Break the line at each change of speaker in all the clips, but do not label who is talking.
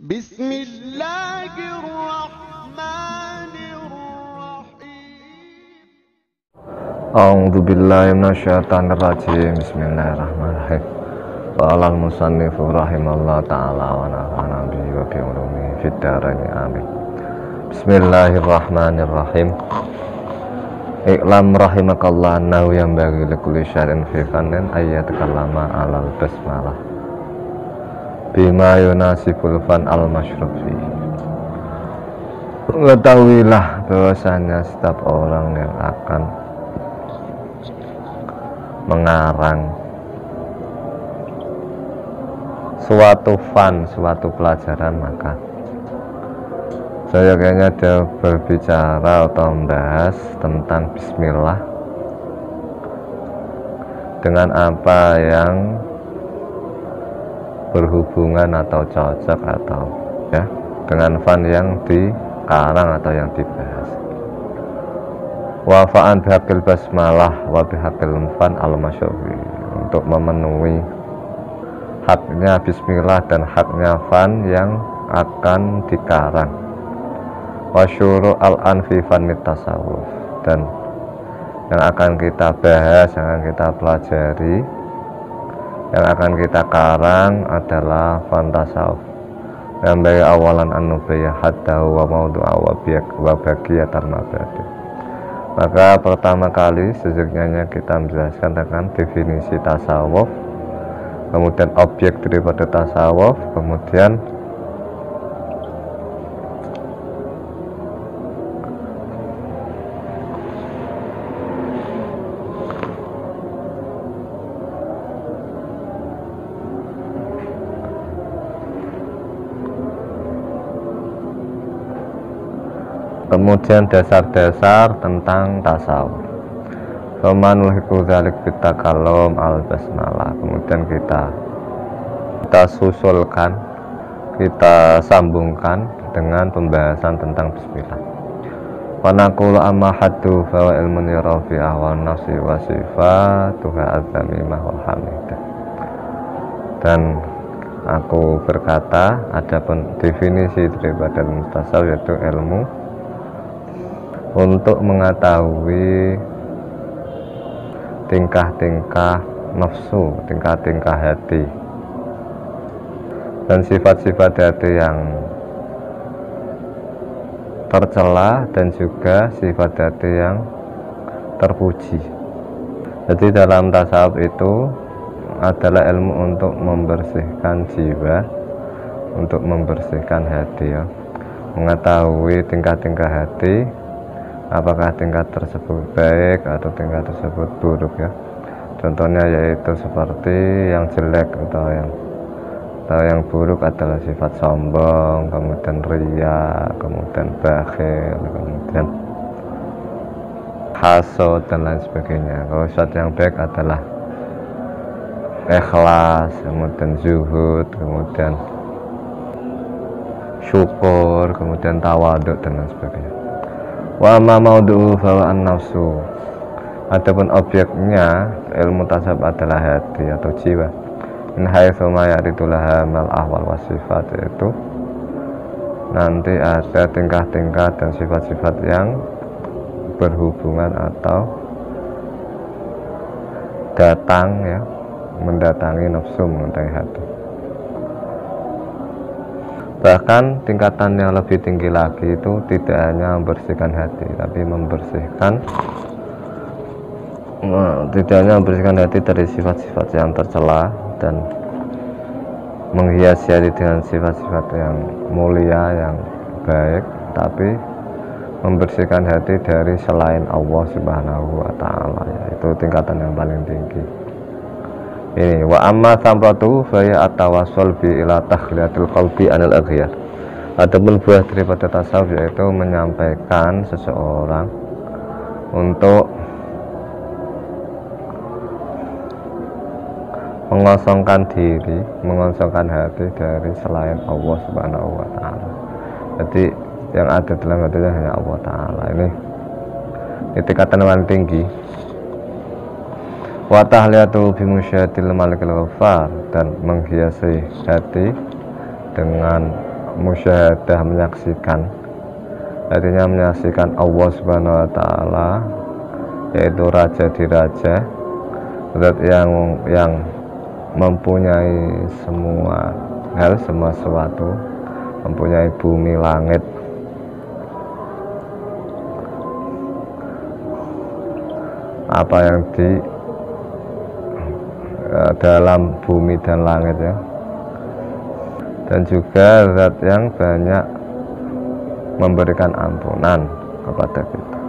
Bismillahirrahmanirrahim.
A'udzubillahi minasyaitonirrajim. Bismillahirrahmanirrahim. Qala al-musannifu rahimallahu ta'ala wa nafa'ana bihi wa bi ulumihi fid dharain amin. Bismillahirrahmanirrahim. Iklam rahimakallah annahu yanbaghi likulli syai'in fi fannin ayyatakallama 'alal basmalah bima yunasibul fan al-masyruf fi. Ketahuilah bahwasanya setiap orang yang akan mengarang suatu fan, suatu pelajaran, maka saya kayaknya dia berbicara atau membahas tentang bismillah dengan apa yang berhubungan atau cocok atau ya dengan fan yang dikarang atau yang dibahas. Wafa'an bihaqil basmalah wa bihaqil fan al-masyawi, untuk memenuhi haknya bismillah dan haknya fan yang akan dikarang. Wa syuru al-anfi fanit tasawuf, dan yang akan kita bahas, yang akan kita pelajari, yang akan kita karang adalah fan tasawuf yang baik awalan an-nubiyah hatta wa maudu'a wa baqiyatul mabadi. Maka pertama kali sejujurnya kita menjelaskan tentang definisi tasawuf, kemudian objek daripada tasawuf, kemudian dasar-dasar tentang tasawuf. Famanulhiku dzalik bitakallum al-basmalah, kemudian kita susulkan, kita sambungkan dengan pembahasan tentang bismillah. Wa naqulu amma haddu fa ilmun yarafi'ah wa nafsi wa sifatuha azamimah wa hamidah. Dan aku berkata, adapun definisi daripada tasawuf yaitu ilmu untuk mengetahui tingkah-tingkah nafsu, tingkah-tingkah hati, dan sifat-sifat hati yang tercela dan juga sifat hati yang terpuji. Jadi dalam tasawuf itu adalah ilmu untuk membersihkan jiwa, untuk membersihkan hati, ya. Mengetahui tingkah-tingkah hati, apakah tingkat tersebut baik atau tingkat tersebut buruk, ya. Contohnya yaitu seperti yang jelek atau yang buruk adalah sifat sombong, kemudian riya, kemudian bakhil, kemudian hasad dan lain sebagainya. Kalau sifat yang baik adalah ikhlas, kemudian zuhud, kemudian syukur, kemudian tawaduk dan lain sebagainya. Wa ma maudu'u fa an-nafsu, adapun objeknya ilmu tasawuf adalah hati atau jiwa. Min haitsu ma yaridulaha mal ahwal was sifat, yaitu nanti ada tingkah-tingkah dan sifat-sifat yang berhubungan atau datang, ya, mendatangi nafsu, mendatangi hati. Bahkan tingkatan yang lebih tinggi lagi itu tidak hanya membersihkan hati, tapi tidak hanya membersihkan hati dari sifat-sifat yang tercela dan menghiasi hati dengan sifat-sifat yang mulia, yang baik, tapi membersihkan hati dari selain Allah Subhanahu wa ta'ala, yaitu tingkatan yang paling tinggi. Ini wa amma samratu fa ya atawassul bi ila takhliyatil qalbi anil aghyar. Adapun buah daripada tasawuf yaitu menyampaikan seseorang untuk mengosongkan diri, mengosongkan hati dari selain Allah Subhanahu wa ta'ala. Jadi yang ada dalam hatinya hanya Allah ta'ala. Ini tingkatan yang tinggi. Wa tahliyatu bi musyahadil malikil ghaffar, dan menghiasi hati dengan musyahadah, menyaksikan, artinya menyaksikan Allah Subhanahu wa Ta'ala, yaitu raja di raja, zat yang mempunyai semua hal, semua sesuatu, mempunyai bumi, langit, apa yang di dalam bumi dan langit ya, dan juga zat yang banyak memberikan ampunan kepada kita.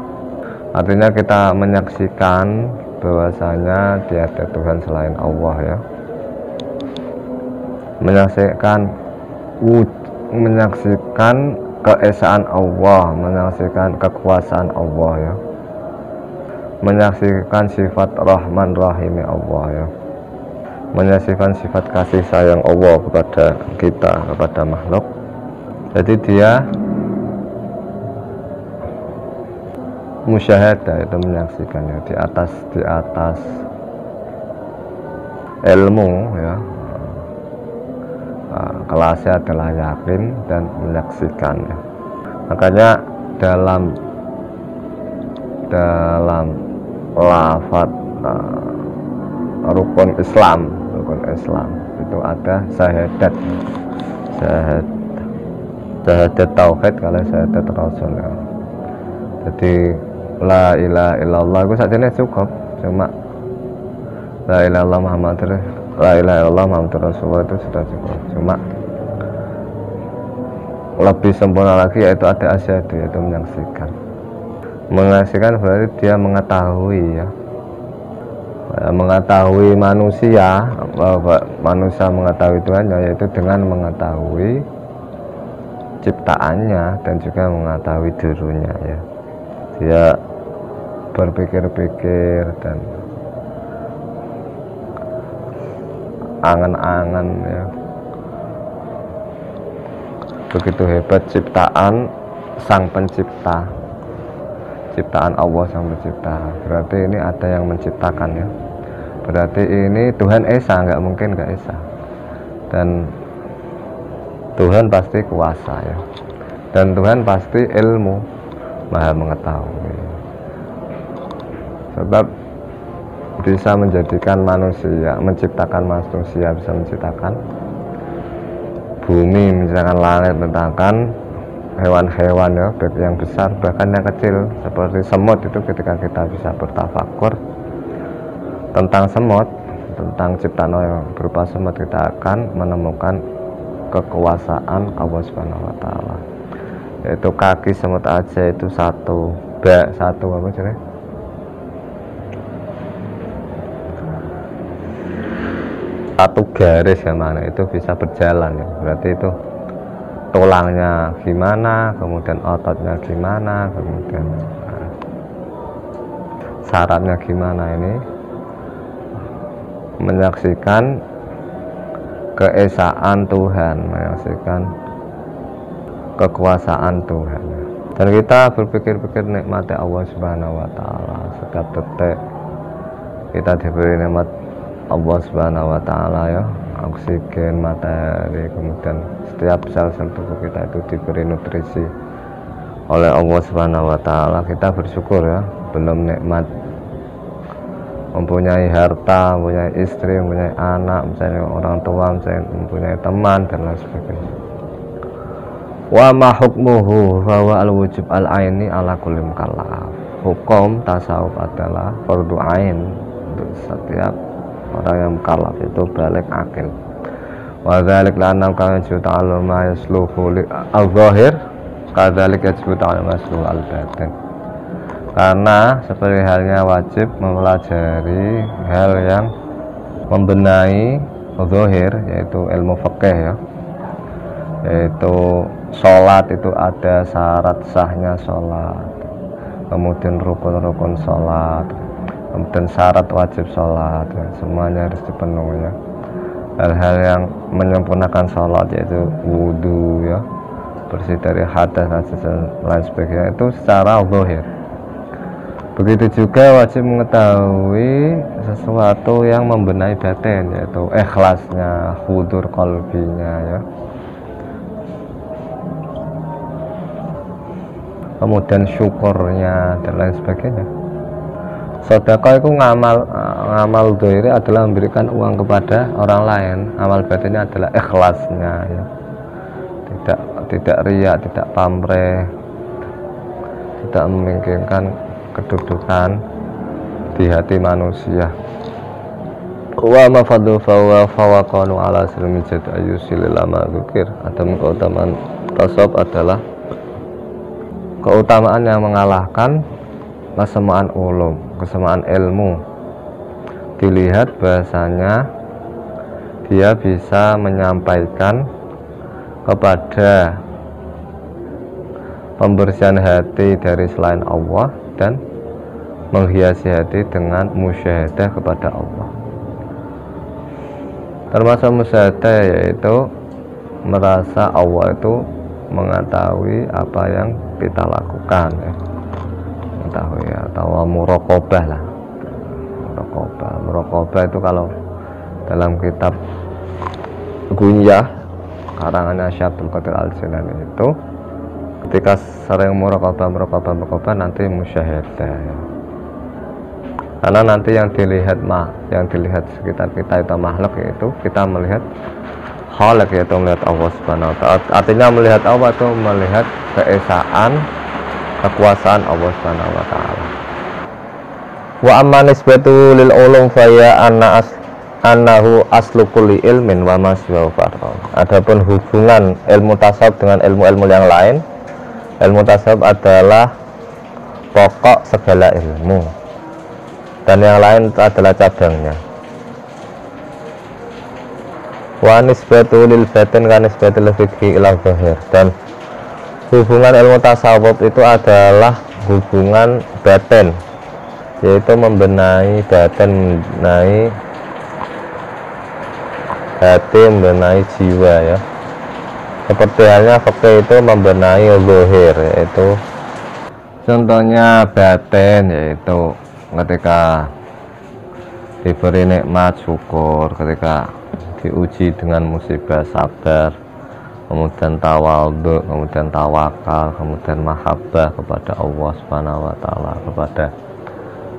Artinya kita menyaksikan bahwasanya tiada Tuhan selain Allah ya, menyaksikan keesaan Allah, menyaksikan kekuasaan Allah ya, menyaksikan sifat Rahman Rahim Allah ya, menyaksikan sifat kasih sayang Allah kepada kita, kepada makhluk. Jadi dia musyahadah, itu menyaksikannya di atas ilmu ya. Kelasnya adalah yakin dan menyaksikan ya. Makanya dalam lafaz rukun Islam itu ada syahadat tauhid, kalau syahadat rasul ya. Jadi la ilaha illallah itu saja cukup, cuma la ilaha illallah Muhammad Rasulullah itu sudah cukup. Cuma lebih sempurna lagi yaitu ada asyhadu, yaitu menyaksikan berarti dia mengetahui ya, mengetahui manusia, bahwa manusia mengetahui Tuhan yaitu dengan mengetahui ciptaannya dan juga mengetahui dirinya ya. Dia berpikir-pikir dan angan-angan ya, begitu hebat ciptaan sang pencipta, ciptaan Allah sang pencipta. Berarti ini ada yang menciptakan ya, berarti ini Tuhan Esa, nggak mungkin nggak Esa, dan Tuhan pasti kuasa ya, dan Tuhan pasti ilmu, maha mengetahui, sebab bisa menjadikan manusia, menciptakan manusia, bisa menciptakan bumi, menciptakan langit, menciptakan hewan-hewan ya, baik yang besar bahkan yang kecil seperti semut. Itu ketika kita bisa bertafakur tentang semut, tentang ciptaan yang berupa semut, kita akan menemukan kekuasaan Allah Subhanahu wa Ta'ala. Yaitu kaki semut aja itu satu apa sih? Satu garis yang mana itu bisa berjalan ya. Berarti itu tulangnya gimana, kemudian ototnya gimana, kemudian sarafnya gimana, ini menyaksikan keesaan Tuhan, menyaksikan kekuasaan Tuhan. Dan kita berpikir-pikir nikmati Allah Subhanahu wa Ta'ala. Setiap detik kita diberi nikmat Allah Subhanahu wa Ta'ala ya, oksigen, materi, kemudian setiap sel-sel tubuh kita itu diberi nutrisi oleh Allah Subhanahu wa Ta'ala. Kita bersyukur ya, belum nikmat mempunyai harta, mempunyai istri, mempunyai anak, mempunyai orang tua, mempunyai teman dan lain sebagainya. Wa ma hukmuhu bahwa al-wujub al-aini ala kulli mukallaf. Hukum tasawuf adalah fardu ain untuk setiap orang yang mukallaf, itu balik akil. Wa dzalik la'anna kana ta'ala ma yasluhu al-zahir kadzalik yajibu ta'ala ma yasluhu al-batin. Karena seperti halnya wajib mempelajari hal yang membenahi zahir, yaitu ilmu fikih ya, yaitu sholat itu ada syarat sahnya sholat, kemudian rukun-rukun sholat, kemudian syarat wajib sholat ya, semuanya harus dipenuhi ya. Hal-hal yang menyempurnakan sholat yaitu wudhu ya, bersih dari hadas dan lain sebagainya, itu secara zahir. Begitu juga wajib mengetahui sesuatu yang membenahi batin, yaitu ikhlasnya, hudur qalbinya ya, kemudian syukurnya dan lain sebagainya. Sedekah itu ngamal dohiri adalah memberikan uang kepada orang lain, amal batinnya adalah ikhlasnya ya. Tidak riya, tidak pamrih, tidak memikirkan kedudukan di hati manusia. Wa ma fadlu fa fawaqanu ala silmi jad ayusil lama dzikir. Adapun keutamaan tasawuf adalah keutamaan yang mengalahkan kesamaan ulum, kesamaan ilmu. Dilihat bahasanya dia bisa menyampaikan kepada pembersihan hati dari selain Allah dan menghiasi hati dengan musyahadah kepada Allah. Termasuk musyahadah yaitu merasa Allah itu mengetahui apa yang kita lakukan ya. Mengetahui atau muraqabah lah. Muraqabah itu kalau dalam kitab Gunyah karangannya Syabdul Qadir Al-Jilani itu ketika sering muraqabah nanti musyahadah ya. Karena nanti yang dilihat sekitar kita itu makhluk, yaitu kita melihat khaliq, yaitu melihat Allah Subhanahu wa ta'ala. Artinya melihat Allah itu melihat keesaan, kekuasaan Allah Subhanahu wa ta'ala. Wa amma nisbatu lil ulum faya annahu aslu kulli ilmin wa ma siwa farqa. Adapun hubungan ilmu tasawuf dengan ilmu-ilmu yang lain, ilmu tasawuf adalah pokok segala ilmu dan yang lain adalah cabangnya. Wa nisbatu lil batin kan nisbatul fikhi ila zahir. Dan hubungan ilmu tasawuf itu adalah hubungan batin, yaitu membenahi batin, membenahi hati, membenahi jiwa ya. Seperti halnya fikih itu membenahi zahir, yaitu contohnya batin, yaitu ketika diberi nikmat syukur, ketika diuji dengan musibah sabar, kemudian tawadhu, kemudian tawakal, kemudian mahabbah kepada Allah Subhanahu wa ta'ala, kepada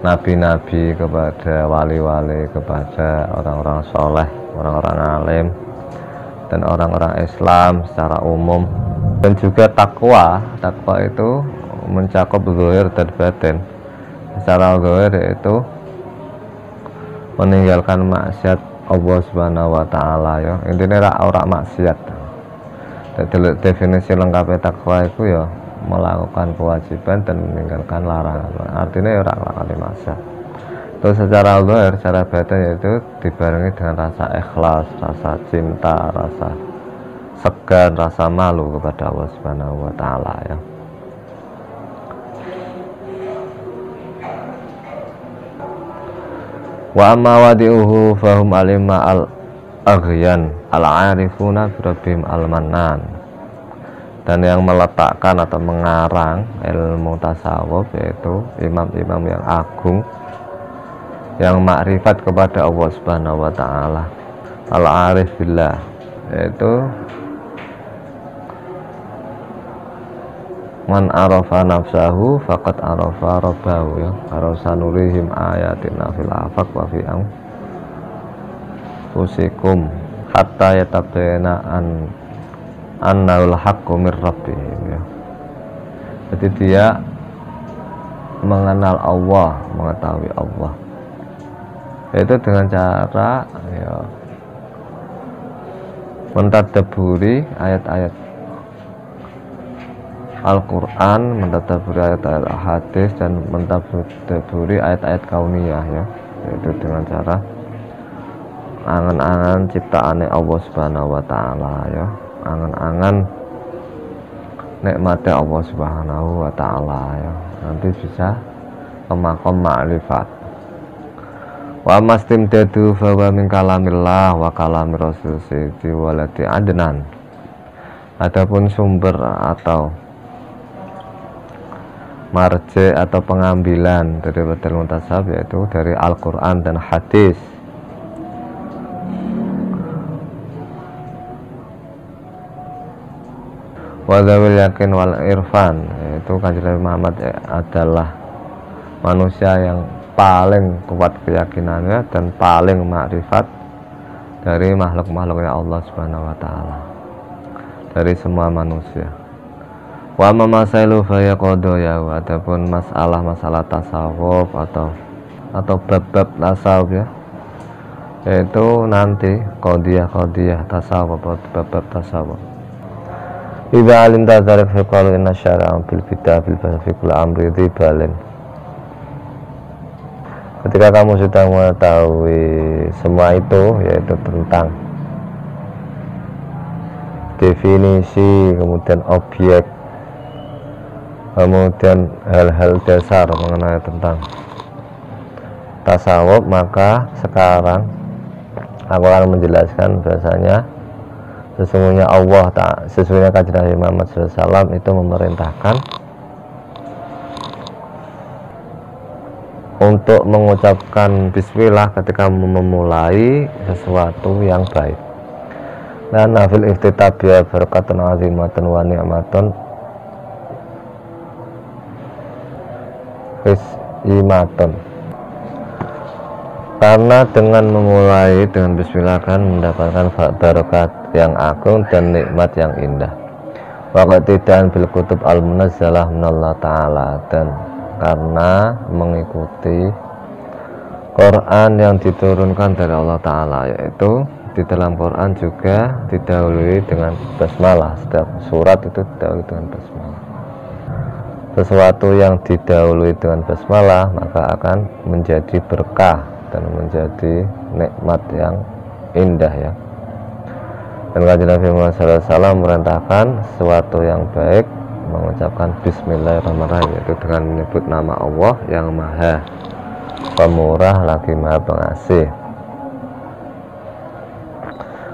nabi-nabi, kepada wali-wali, kepada orang-orang soleh, orang-orang alim, dan orang-orang Islam secara umum. Dan juga takwa itu mencakup zahir dan batin. Secara zahir yaitu meninggalkan maksiat Allah Subhanahu wa ta'ala ya. Intinya ora maksiat. Jadi definisi lengkapnya takwa itu ya melakukan kewajiban dan meninggalkan larangan. Artinya ya ora nglakoni maksiat. Terus secara zahir, secara batin yaitu dibarengi dengan rasa ikhlas, rasa cinta, rasa segan, rasa malu kepada Allah Subhanahu wa ta'ala ya. Wa amma wadi'uhu fahum alima al-aghyan al-arifuna birabbihim al-mannan. Dan yang meletakkan atau mengarang ilmu tasawuf yaitu imam-imam yang agung yang makrifat kepada Allah Subhanahu wa ta'ala, al-arif billah, yaitu man arafa nafsahu faqad arafa rabbahu ya. Sanurihim ayatina fil afaq wa fi anfusikum hatta yatabayyana annahul haqqu mir rabbihim ya. Jadi dia mengenal Allah, mengetahui Allah, yaitu dengan cara ya mentadabburi ayat-ayat Al-Quran, mentadaburi ayat-ayat hadis, dan mentadaburi ayat-ayat kauniyah ya, yaitu dengan cara angan-angan ciptaane Allah Subhanahu wa ta'ala ya, angan-angan nikmatnya Allah Subhanahu wa ta'ala ya, nanti bisa ke maqam ma'rifat. Wa mastimdadu fa wa min kalamillah wa kalami rasul sayyidi waladi adnan. Adapun sumber atau marje atau pengambilan dari ilmu tasawuf yaitu dari Al-Quran dan hadis. Wadawil yakin wal irfan, itu Kanjeng Nabi Muhammad adalah manusia yang paling kuat keyakinannya dan paling makrifat dari makhluk-makhluknya Allah Subhanahu wa taala, dari semua manusia. Wa masailu fa qadaya, adapun masalah tasawuf atau bab-bab tasawuf ya, yaitu nanti qadiyah tasawuf atau bab-bab tasawuf. Idza alim tadzarif fi qawl inna syara'a bil bidah bil fi amri dzibalin. Ketika kamu sudah mengetahui semua itu, yaitu tentang definisi, kemudian objek, kemudian hal-hal dasar mengenai tentang tasawuf, maka sekarang aku akan menjelaskan bahasanya sesungguhnya sesungguhnya Kanjeng Nabi Muhammad SAW itu memerintahkan untuk mengucapkan bismillah ketika memulai sesuatu yang baik. Dan nafil iftitabiyah barakatun azimatun wa ni'matun imatun, karena dengan memulai dengan bismillah akan mendapatkan barokat yang agung dan nikmat yang indah. Waqtidan bil kutub al munazzalah minallah ta'ala, dan karena mengikuti Quran yang diturunkan dari Allah Ta'ala, yaitu di dalam Quran juga didahului dengan basmalah. Setiap surat itu didahului dengan basmalah. Sesuatu yang didahului dengan basmalah maka akan menjadi berkah dan menjadi nikmat yang indah ya. Dan Kanjeng Nabi Muhammad SAW merintahkan sesuatu yang baik mengucapkan bismillahirrahmanirrahim, yaitu dengan menyebut nama Allah yang maha pemurah lagi maha pengasih.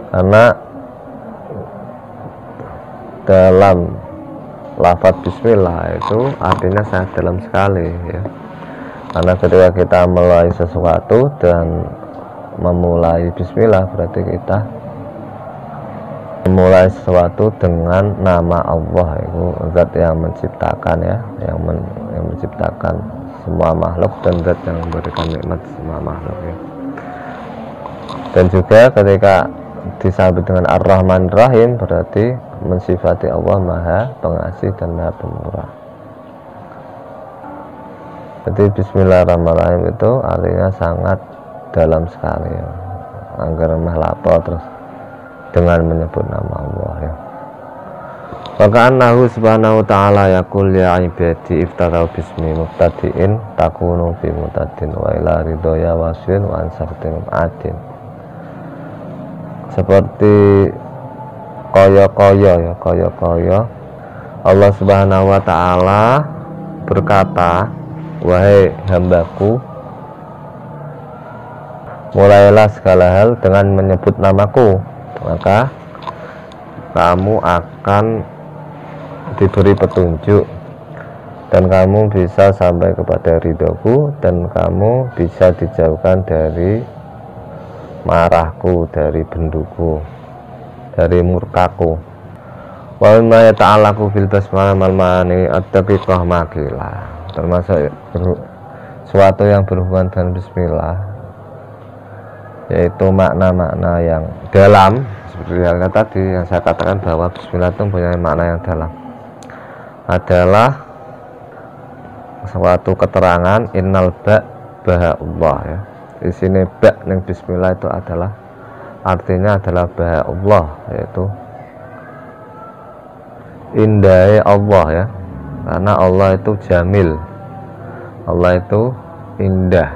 Karena dalam lafaz bismillah itu artinya sangat dalam sekali ya. Karena ketika kita mulai sesuatu dan memulai bismillah, berarti kita memulai sesuatu dengan nama Allah, itu zat yang menciptakan ya, yang menciptakan semua makhluk dan zat yang memberikan nikmat semua makhluk ya. Dan juga ketika disambut dengan Ar-Rahman Rahim, berarti mensifati Allah maha pengasih dan maha pemurah. Jadi bismillahirrahmanirrahim itu artinya sangat dalam sekali ya. Anggar mahlapo terus dengan menyebut nama Allah ya. Maka annahu subhanahu ta'ala yaqul ya ibadi iftarau bismi muqtadiin takunu fi mutadin wa ila ridhoya wasin wa ansartin adin. Seperti kaya Allah Subhanahu wa ta'ala berkata, wahai hambaku, mulailah segala hal dengan menyebut namaku, maka kamu akan diberi petunjuk dan kamu bisa sampai kepada ridhoku, dan kamu bisa dijauhkan dari marahku, dari benduku, dari murkaku. Wa mimma yata'allaqu fil basmalah mal ma'ani at-taqiqah makilah, termasuk sesuatu yang berhubungan dengan bismillah, yaitu makna-makna yang dalam. Seperti yang tadi yang saya katakan bahwa bismillah itu punya makna yang dalam, adalah suatu keterangan innal baha Allah ya. Di sini ba ning bismillah itu adalah artinya adalah baha Allah, yaitu indahnya Allah ya. Karena Allah itu jamil, Allah itu indah.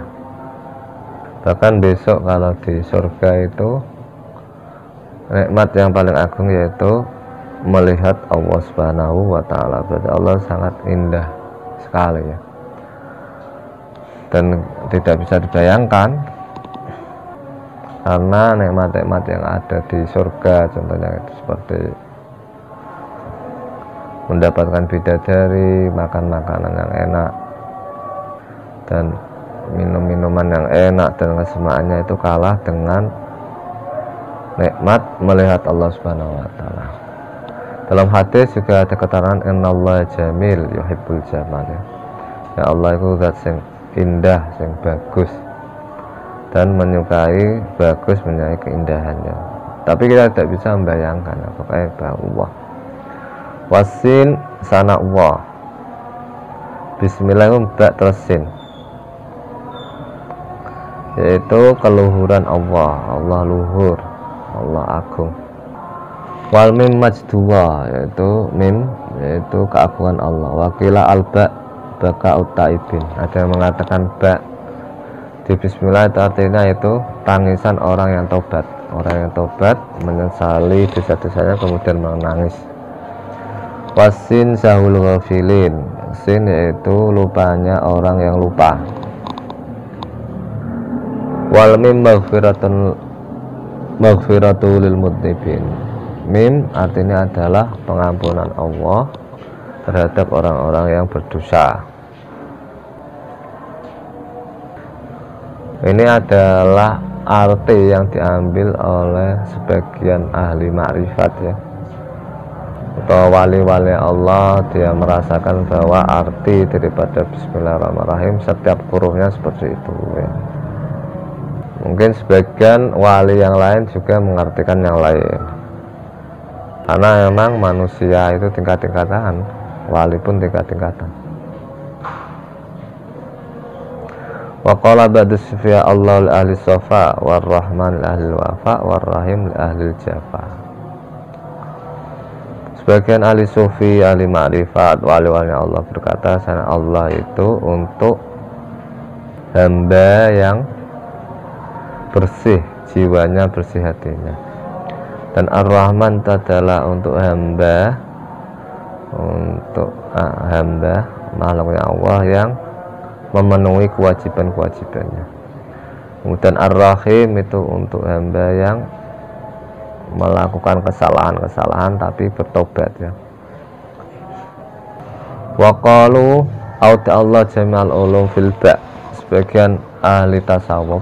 Bahkan besok kalau di surga itu nikmat yang paling agung yaitu melihat Allah Subhanahu wa ta'ala. Berarti Allah sangat indah sekali ya, dan tidak bisa dibayangkan karena nikmat-nikmat yang ada di surga, contohnya itu seperti mendapatkan bidadari, makan makanan yang enak dan minum-minuman yang enak, dan kesemuanya itu kalah dengan nikmat melihat Allah Subhanahu wa ta'ala. Dalam hadis juga ada keterangan innallaha jamil yuhibbul jamal ya. Ya Allah itu zat sing indah, sing bagus dan menyukai bagus, menyukai keindahannya. Tapi kita tidak bisa membayangkan apakah Allah. Wasin sana Allah. Bismillahirrahmanirrahim ba tersin. Yaitu keluhuran Allah, Allah luhur, Allah agung. Wal mim majdua, yaitu mim, yaitu keagungan Allah. Wakila alba baka utaibin. Ada yang mengatakan ba di bismillah itu artinya itu tangisan orang yang tobat. Orang yang tobat menyesali dosa-dosanya kemudian menangis. Wasin sahul ghafilin. Sin yaitu lupanya orang yang lupa. Wal mim maghfiratul lil mudnibin. Mim artinya adalah pengampunan Allah terhadap orang-orang yang berdosa. Ini adalah arti yang diambil oleh sebagian ahli makrifat ya, atau wali-wali Allah. Dia merasakan bahwa arti daripada Bismillahirrahmanirrahim setiap hurufnya seperti itu ya. Mungkin sebagian wali yang lain juga mengartikan yang lain, karena memang manusia itu tingkat-tingkatan, wali pun tingkat-tingkatan. Wa qala ba'du sufiya Allah li ahli sofa warrahman li ahli wafa warrahim li ahli jafa. Sebagian ahli sufi, ahli ma'rifat, wali-wali Allah berkata, sana Allah itu untuk hamba yang bersih jiwanya, bersih hatinya. Dan Ar-Rahman adalah untuk hamba, makhluknya Allah yang memenuhi kewajiban-kewajibannya. Kemudian Ar-Rahim itu untuk hamba yang melakukan kesalahan-kesalahan tapi bertobat ya. Wa qalu auta Allah jami'al ulum fil ba. Sebagian ahli tasawuf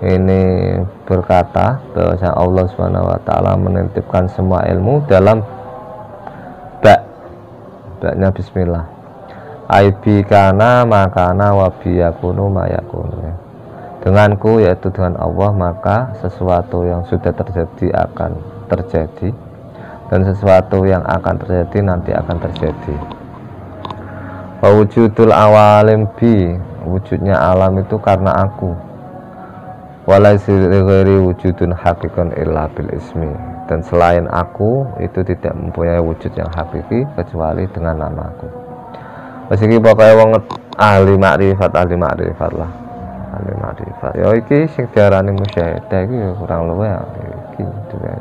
ini berkata bahwa Allah Subhanahu wa taala menitipkan semua ilmu dalam ba-nya bismillah. Aibi kana makana wabiyakunu mayakunu ya. Denganku yaitu dengan Allah maka sesuatu yang sudah terjadi akan terjadi, dan sesuatu yang akan terjadi nanti akan terjadi. Wujudul awalim bi, wujudnya alam itu karena aku. Walaisi ghairi wujudun haqiqan illa bil ismi, dan selain aku itu tidak mempunyai wujud yang hakiki kecuali dengan namaku. Mesiki pokoknya wong ahli makrifat lah, ahli makrifat. Ya iki sing diarani musyahadah iki kurang luwih iki juga.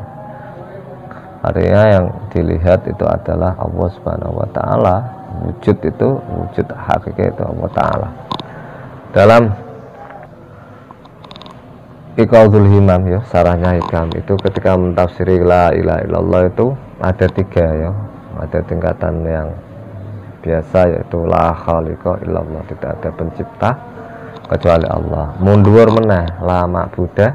Artinya yang dilihat itu adalah Allah Subhanahu wa taala, wujud itu wujud hakiki itu Allah taala. Dalam Iqadul Himam ya, sarahnya Hikam itu ketika mentafsiri la ilaha illallah itu ada 3 ya. Ada tingkatan yang biasa yaitu la khaliqa illallah, tidak ada pencipta kecuali Allah. Mundur meneh la ma'budah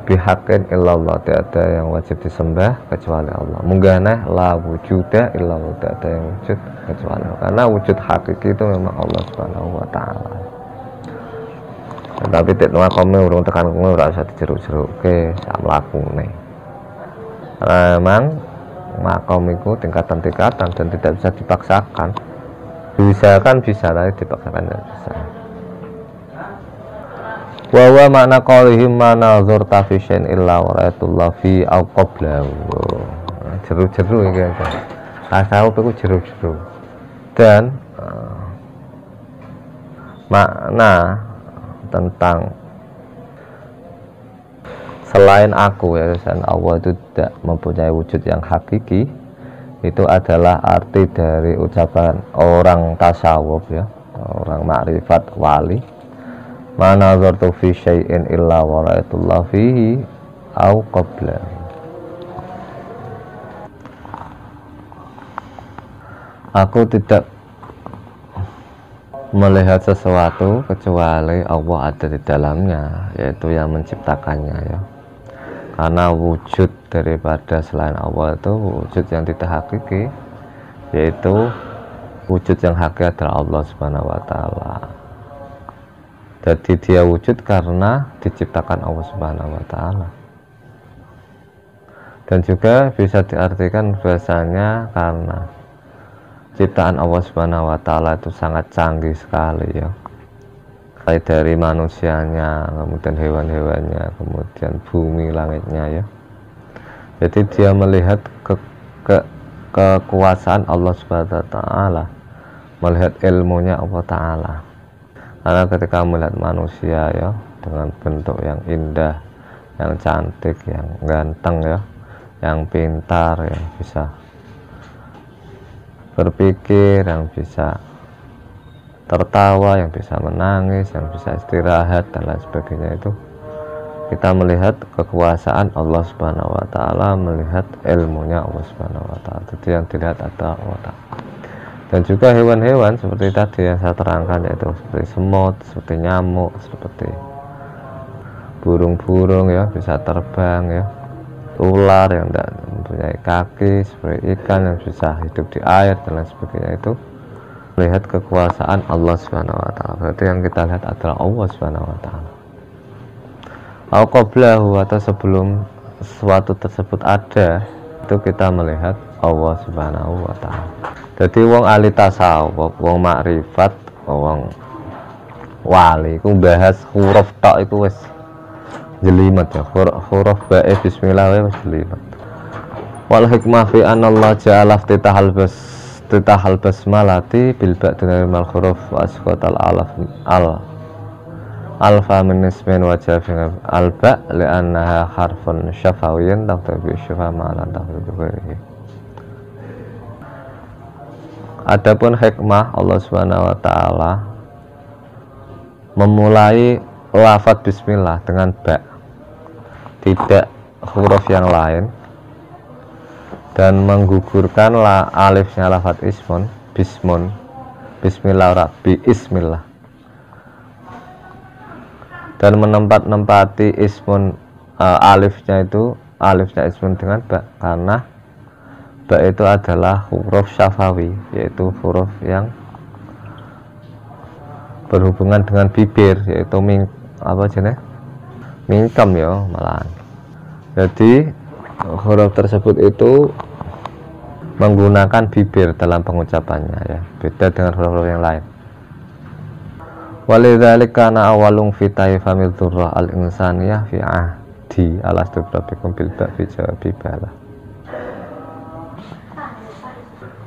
bihaqqin illallah, tidak ada yang wajib disembah kecuali Allah. Munggah neh la wujuda illallah, tidak ada yang wujud kecuali Allah. Karena wujud hakiki itu memang Allah Subhanahu wa taala. Tapi tidak makome urung tekan kowe ora usah dijeruk-jerukke sak mlakune. Karena memang makom itu tingkatan-tingkatan dan tidak bisa dipaksakan. Diusahakan bisa, tapi dipaksakan tidak bisa. Wa makna qaulihim mana zurta fi syai'in illa wa ra'atullah fi aw qablahu. Jeru-jeru iki kan. Tasawuf itu jeru-jeru. Dan makna tentang selain aku ya, dan Allah itu tidak mempunyai wujud yang hakiki, itu adalah arti dari ucapan orang tasawuf ya, orang makrifat wali. Mana nazartu fi syai'in illa wa ra'aitullah fihi au qabla. Aku tidak melihat sesuatu kecuali Allah ada di dalamnya, yaitu yang menciptakannya ya. Karena wujud daripada selain Allah itu wujud yang tidak hakiki, yaitu wujud yang hakiki adalah Allah Subhanahu wa Ta'ala. Jadi dia wujud karena diciptakan Allah Subhanahu wa Ta'ala. Dan juga bisa diartikan bahasanya karena ciptaan Allah Subhanahu wa Ta'ala itu sangat canggih sekali ya. Baik dari manusianya, kemudian hewan-hewannya, kemudian bumi, langitnya ya. Jadi dia melihat kekuasaan Allah Subhanahu wa Ta'ala, melihat ilmunya Allah Ta'ala. Karena ketika melihat manusia ya, dengan bentuk yang indah, yang cantik, yang ganteng ya, yang pintar, yang bisa berpikir, yang bisa tertawa, yang bisa menangis, yang bisa istirahat dan lain sebagainya, itu kita melihat kekuasaan Allah Subhanahu wa Ta'ala, melihat ilmunya Allah Subhanahu wa Ta'ala. Jadi yang dilihat adalah Allah Ta'ala. Dan juga hewan-hewan seperti tadi yang saya terangkan, yaitu seperti semut, seperti nyamuk, seperti burung-burung ya, bisa terbang ya, ular yang tidak mempunyai kaki, seperti ikan yang bisa hidup di air dan lain sebagainya, itu melihat kekuasaan Allah Subhanahu wa Ta'ala. Berarti yang kita lihat adalah Allah Subhanahu wa Ta'ala. Au qablahu, atau sebelum sesuatu tersebut ada, itu kita melihat Allah Subhanahu wa Ta'ala. Jadi wong ahli tasawuf, wong makrifat, wong wali ku bahas huruf tok iku wis jelimet ya. Huruf bae bismillah wis jelimet. Wal hikmah fi anna Allah ja'ala iftitahal basmalati bil ba' dengan mal huruf wa asqatal alfa min ismin wa jafin al ba' li annaha harfun syafawiyyin taqtabi syafa ma'lan taqtabi. Adapun hikmah Allah Subhanahu wa Ta'ala memulai lafaz bismillah dengan ba, tidak huruf yang lain, dan menggugurkan alifnya lafaz ismun, bismun, bismillah rabbi ismillah, dan menempati ismun alifnya ismun dengan ba, karena ba itu adalah huruf syafawi, yaitu huruf yang berhubungan dengan bibir, yaitu mingkem ya malahan. Jadi huruf tersebut itu menggunakan bibir dalam pengucapannya ya, beda dengan huruf-huruf yang lain. Walidzalika kana awalung fi taifamil dzurrah al-insaniyah fi ahdi alastu rabbikum bil ba fi jawabi bala.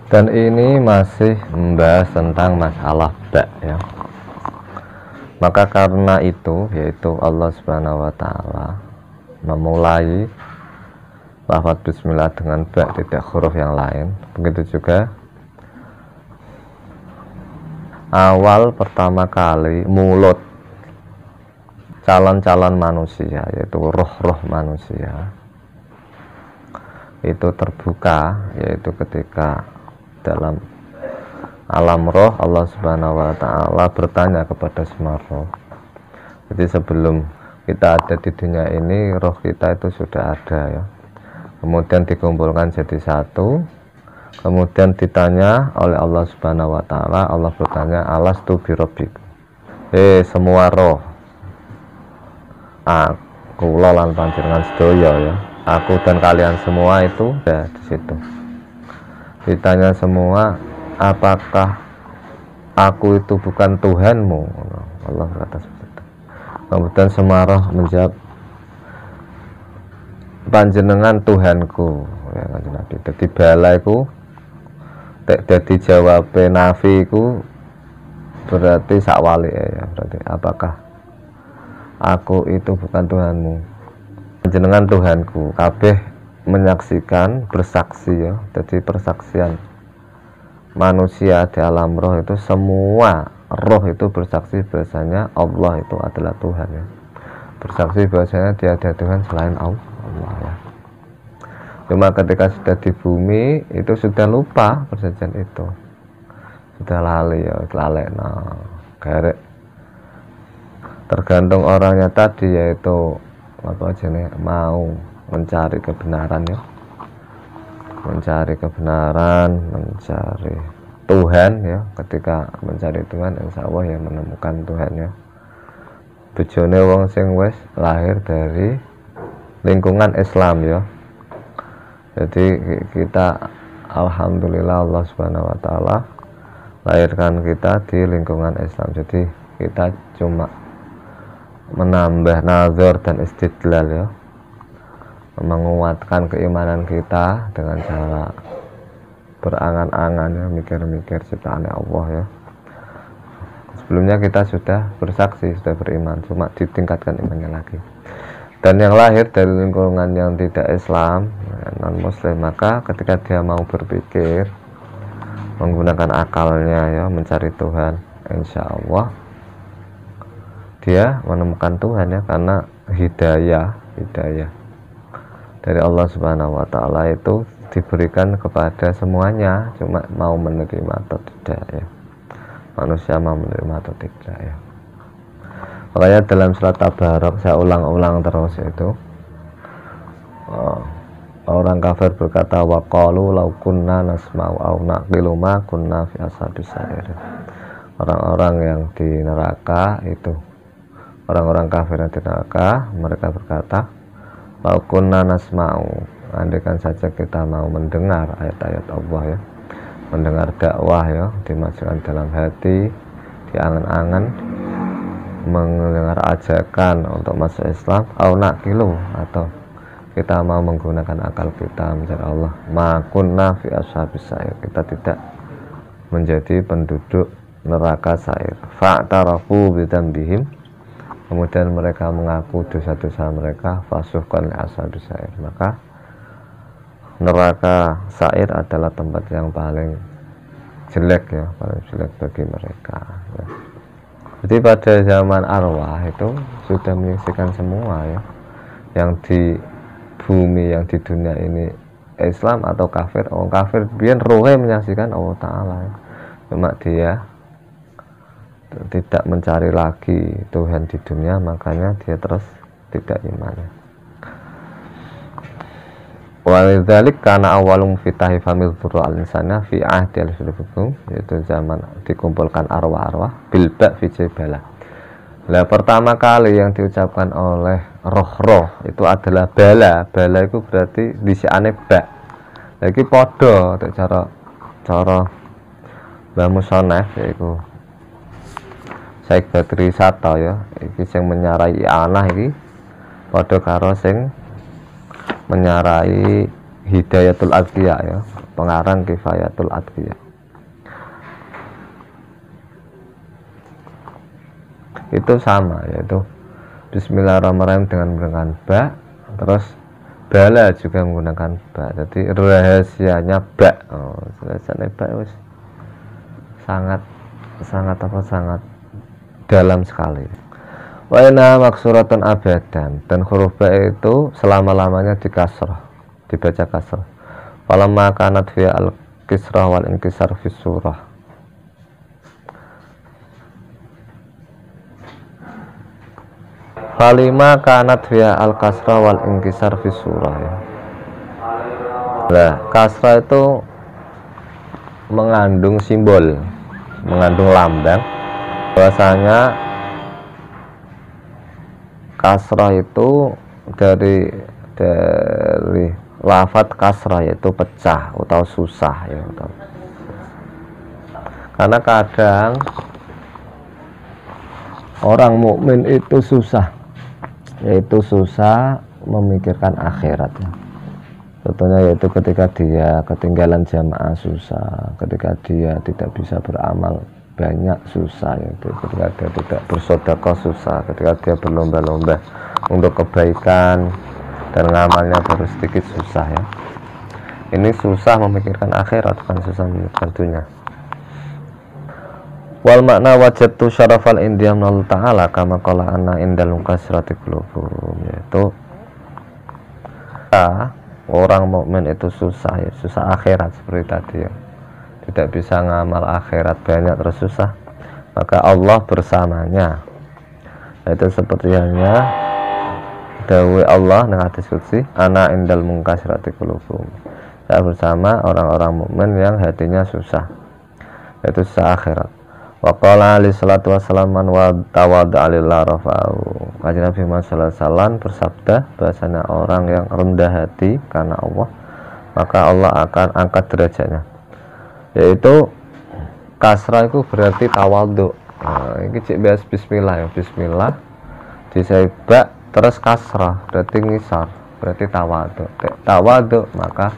Dan ini masih membahas tentang masalah ba ya. Maka karena itu, yaitu Allah Subhanahu wa Ta'ala memulai lafaz bismillah dengan ba, tidak huruf yang lain. Begitu juga awal pertama kali mulut calon-calon manusia, yaitu roh-roh manusia, itu terbuka, yaitu ketika dalam alam roh Allah Subhanahu wa Ta'ala bertanya kepada semua roh. Jadi sebelum kita ada di dunia ini, roh kita itu sudah ada ya, kemudian dikumpulkan jadi satu, kemudian ditanya oleh Allah Subhanahu wa Ta'ala. Allah bertanya, alastu birabbikum, semua roh, aku lan panjenengan sedaya ya, aku dan kalian semua itu ada di situ. Ditanya semua, apakah aku itu bukan Tuhanmu? Allah berkata seperti itu. Kemudian semua roh menjawab, panjenengan Tuhanku ya, Nabi. Jadi balaiku jadi jawab nafiku berarti sakwali ya, berarti apakah aku itu bukan Tuhanmu? Panjenengan Tuhanku. Kabeh menyaksikan, bersaksi ya. Jadi persaksian manusia di alam roh itu, semua roh itu bersaksi bahasanya Allah itu adalah Tuhan ya. Bersaksi bahasanya tiada Tuhan selain Allah ya. Cuma ketika sudah di bumi itu sudah lupa perjanjian itu, sudah lali ya, lalekna garek. Tergantung orangnya tadi, yaitu apa jenis mau mencari kebenaran ya, mencari kebenaran, mencari Tuhan ya. Ketika mencari Tuhan, insya Allah ya menemukan Tuhan ya. Bejone wong sing wis lahir dari lingkungan Islam ya. Jadi kita alhamdulillah Allah Subhanahu wa taala lahirkan kita di lingkungan Islam. Jadi kita cuma menambah nazar dan istidlal ya, menguatkan keimanan kita dengan cara berangan-angan ya, mikir-mikir ciptaan Allah ya. Sebelumnya kita sudah bersaksi, sudah beriman, cuma ditingkatkan imannya lagi. Dan yang lahir dari lingkungan yang tidak Islam, non muslim, maka ketika dia mau berpikir menggunakan akalnya ya, mencari Tuhan, insya Allah dia menemukan Tuhan ya, karena hidayah dari Allah Subhanahu wa taala itu diberikan kepada semuanya, cuma mau menerima atau tidak ya. Manusia mau menerima atau tidak ya. Makanya dalam surat Tabarok saya ulang-ulang terus itu, orang kafir berkata waqalu law kunna nasma'u aw naqilu ma kunna fi ashabis sa'ir. Orang-orang yang di neraka itu, orang-orang kafir yang di neraka, mereka berkata law kunna nasma'u, andaikan saja kita mau mendengar ayat-ayat Allah ya, mendengar dakwah ya, dimasukkan dalam hati, diangan-angan, mendengar ajakan untuk masuk Islam, au naqilu, atau kita mau menggunakan akal kita mencari Allah, ma kunna fi ashabis sa'ir, kita tidak menjadi penduduk neraka sa'ir. Fa'tarafu bidzambihim, kemudian mereka mengaku dosa-dosa mereka, fasuhqan li ashabis sa'ir, maka neraka sa'ir adalah tempat yang paling jelek ya, paling jelek bagi mereka ya. Jadi pada zaman arwah itu sudah menyaksikan semua ya, yang di bumi, yang di dunia ini Islam atau kafir. Orang kafir biar rohnya menyaksikan Allah Ta'ala ya. Cuma dia tidak mencari lagi Tuhan di dunia, makanya dia terus tidak iman ya. Walidzalik karena awalum fitahi famil dzurra al-insana fi ahdi al-sulubum, yaitu zaman dikumpulkan arwah-arwah bilba fi jabala. Nah, pertama kali yang diucapkan oleh roh-roh itu adalah bala. Bala itu berarti disiane ba. Lagi podo untuk cara Mbah Musonef yaitu Syekh Badri Sato ya, iki sing menyarai anah iki podo karo sing menyarai Hidayatul Adqiya ya, pengarang Kifayatul Adqiya. Itu sama, yaitu Bismillahirrahmanirrahim dengan ba, terus bala juga menggunakan ba. Jadi rahasianya ba. Rahasianya ba wis sangat dalam sekali. Wa inna maksuratan abadan, dan huruf ba itu selama-lamanya di kasrah, dibaca kasrah. Falamma kanat fi al-kisrah wal inkisar fi surah. Falima kanat fi al-kasrah wal inkisar fi surah ya. Nah, kasrah itu mengandung simbol, mengandung lambang bahwasanya kasrah itu dari lafadz kasrah, yaitu pecah atau susah ya. Karena kadang orang mukmin itu susah, yaitu susah memikirkan akhirat ya. Contohnya yaitu ketika dia ketinggalan jamaah susah, ketika dia tidak bisa beramal banyak susah ya, ketika dia tidak bersedekah susah, ketika dia berlomba-lomba untuk kebaikan dan ngamalnya baru sedikit susah ya. Ini susah memikirkan akhirat, bukan susah memikirkan dunia. Wal makna wajadtu syarafal indiyam Allah Ta'ala kama qala anna indal kasrati qulubum, yaitu orang mukmin itu susah ya, susah akhirat seperti tadi ya, tidak bisa ngamal akhirat banyak terus susah, maka Allah bersamanya. Itu seperti halnya dawe Allah nang hadis qudsi, ana indal mungkasirati qulubum. Saya bersama orang-orang mukmin yang hatinya susah, yaitu susah akhirat. Wa qala alaihi salatu wassalam man wa tawadda lillah rafa'u. Kanjeng Nabi Muhammad sallallahu alaihi wasallam bersabda bahasanya orang yang rendah hati karena Allah, maka Allah akan angkat derajatnya. Yaitu kasrah itu berarti tawadhu. Nah, ini cek bias bismillah ya, bismillah disebak terus kasrah berarti ngisar, berarti tawadhu, maka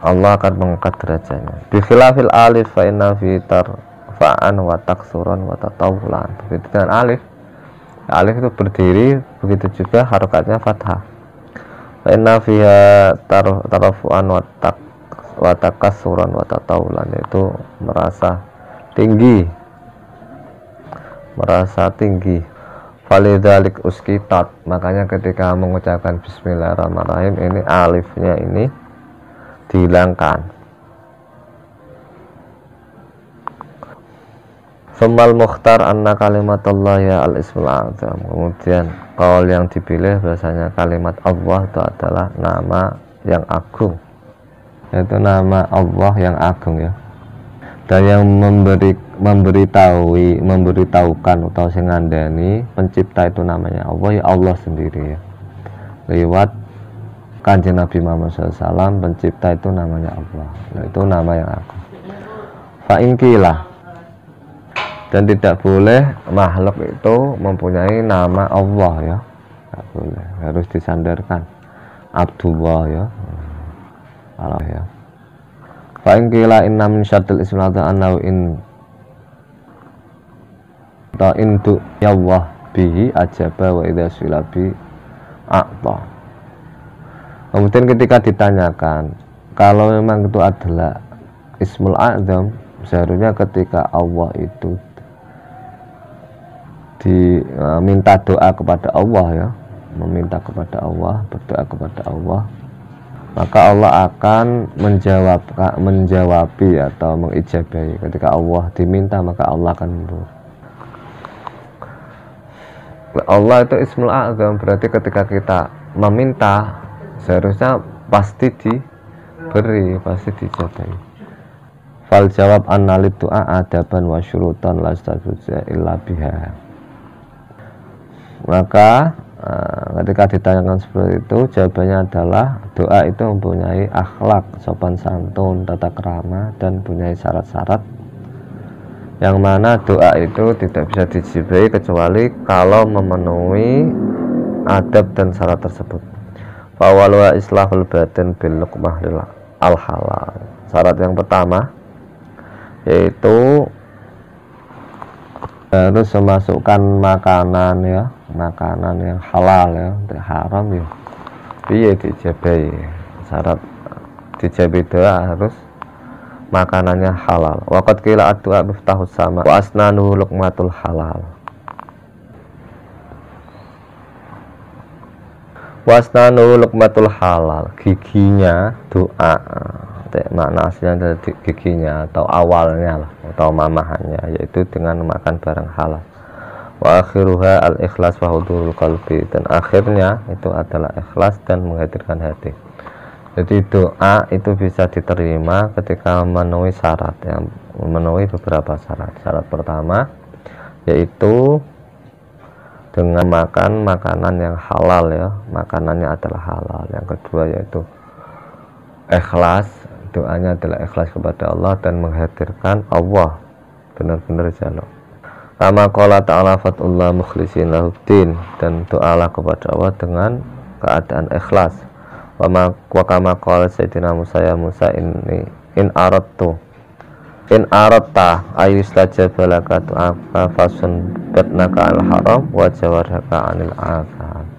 Allah akan mengangkat derajatnya. Bi khilafil alif fa inna fi tarfa'an wa taksuran wa tatawulan. Begitu dengan alif. Alif itu berdiri, begitu juga harokatnya fathah. Fa inna fiha tarfu'an wa takasuran wa tatawulan, yaitu merasa tinggi. Falidzalik uskitat, makanya ketika mengucapkan bismillahirrahmanirrahim ini alifnya ini dihilangkan. Sumal mukhtar anna kalimatullah ya al-ismul azam. Kemudian qaul yang dipilih bahasanya kalimat Allah itu adalah nama yang agung, yaitu nama Allah yang agung ya. Dan yang memberitahukan atau sing ngandani pencipta itu namanya Allah, ya Allah sendiri ya. Lewat Kanjeng Nabi Muhammad SAW, pencipta itu namanya Allah. Nah, itu nama yang agung. Fa'inkilah, dan tidak boleh makhluk itu mempunyai nama Allah ya, tidak boleh, harus disandarkan Abdullah ya, Allah ya. Fa'inkilah inna min syartil ismilata annahu in tu ya Allah bihi ajaba wa idha swilabi a'ta. Kemudian ketika ditanyakan kalau memang itu adalah ismul azam, seharusnya ketika Allah itu diminta doa kepada Allah ya, meminta kepada Allah, berdoa kepada Allah, maka Allah akan menjawabi atau mengijabahi. Ketika Allah diminta, maka Allah akan memberi. Allah itu ismul azam, berarti ketika kita meminta seharusnya pasti diberi, pasti dijabahi. Fal jawab annalid doa adaban wa syurutan la stajuza illa biha. Maka ketika ditanyakan seperti itu, jawabannya adalah doa itu mempunyai akhlak, sopan santun, tata krama, dan mempunyai syarat-syarat yang mana doa itu tidak bisa dijabahi kecuali kalau memenuhi adab dan syarat tersebut. Fawalwa islahul batin bil luqmah al halal. Syarat yang pertama yaitu harus memasukkan makanan ya, makanan yang halal ya, tidak haram ya. Piye dijabahi? Syarat dijabahi doa harus makanannya halal. Waqad qila ad-du'a miftahus sama wa asnanuhu luqmatul halal. Wasnanuhu luqmatul halal, giginya doa. Makna aslinya dari giginya atau awalnya lah, atau mamahannya, yaitu dengan makan barang halal. Wa akhiruha al-ikhlas wa hudurul qalbi, dan akhirnya itu adalah ikhlas dan menghadirkan hati. Jadi doa itu bisa diterima ketika memenuhi syarat, yang memenuhi beberapa syarat. Syarat pertama yaitu dengan makan makanan yang halal ya, makanannya adalah halal. Yang kedua yaitu ikhlas, doanya adalah ikhlas kepada Allah dan menghadirkan Allah, benar-benar jaluk. Kama qala ta'ala fatullah mukhlisin lahuddin, dan doalah kepada Allah dengan keadaan ikhlas. Wa kama qala sayyidina Musa ya Musa ini in aratta ayustajaba laka tu'afa fasun batnaka al haram wa jawarhaka anil afam.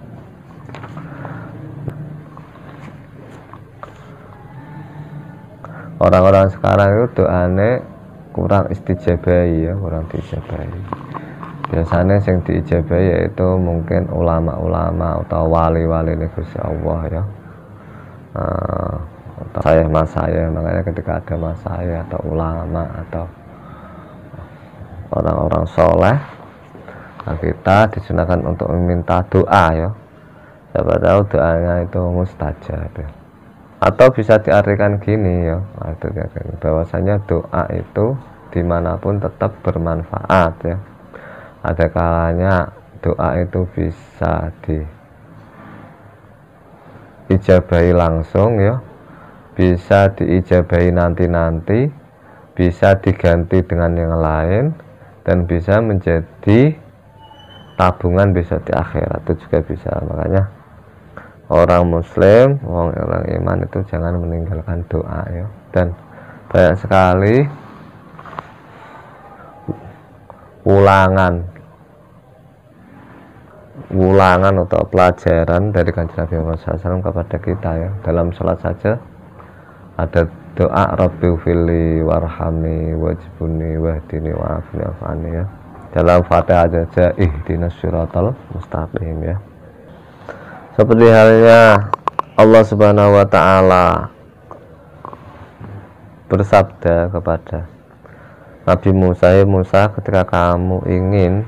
Orang-orang sekarang itu doane kurang istijabahi ya, kurang diijabahi. Biasanya yang diijabahi yaitu mungkin ulama-ulama atau wali-wali Gusti Allah ya, atau saya, makanya ketika ada masaya atau ulama atau orang-orang soleh, nah kita disunahkan untuk meminta doa ya, siapa tahu doanya itu mustajab ya. Atau bisa diartikan gini ya, bahwasanya doa itu dimanapun tetap bermanfaat ya. Ada kalanya doa itu bisa diijabahi langsung ya, bisa diijabahi nanti-nanti, bisa diganti dengan yang lain, dan bisa menjadi tabungan besok di akhirat itu juga bisa. Makanya orang muslim, orang iman itu jangan meninggalkan doa ya. Dan banyak sekali ulangan atau pelajaran dari kanjeng Nabi Muhammad SAW kepada kita ya. Dalam sholat saja ada doa Rabbi fili warhami wajibuni wahdini wa'afini wa'afani ya. Dalam Fatihah saja ihdinas syiratal mustaqim ya. Seperti halnya Allah Subhanahu wa taala bersabda kepada Nabi Musa, Musa, ketika kamu ingin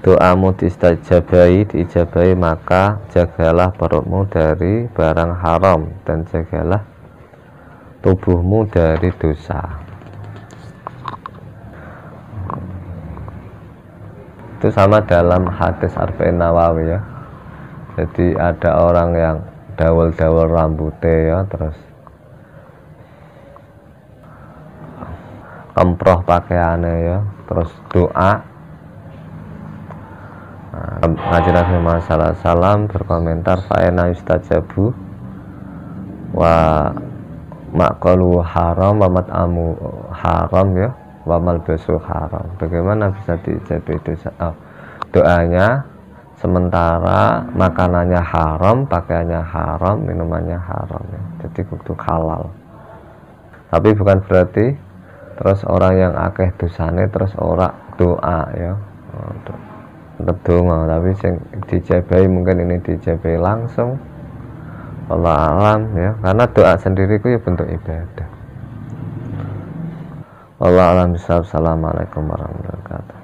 doamu diijabahi, maka jagalah perutmu dari barang haram dan jagalah tubuhmu dari dosa. Itu sama dalam hadis Arba'in Nawawi ya. Jadi ada orang yang dawel-dawel rambutnya ya, terus kemproh pakaiannya ya, terus doa. Kanjeng Nabi Muhammad SAW berkomentar fa'ena yustajabu wa maqalu haram wa mat'amu haram ya wa malbasu haram. Bagaimana bisa diijabahi doanya sementara makanannya haram, pakaiannya haram, minumannya haram ya. Jadi kudu halal. Tapi bukan berarti terus orang yang akeh dosane terus ora doa ya. Tetap doa, tapi yang dijabahi mungkin ini dijabahi langsung. Allah alam ya, karena doa sendiri itu ya bentuk ibadah. Allah alam. Assalamualaikum warahmatullahi wabarakatuh.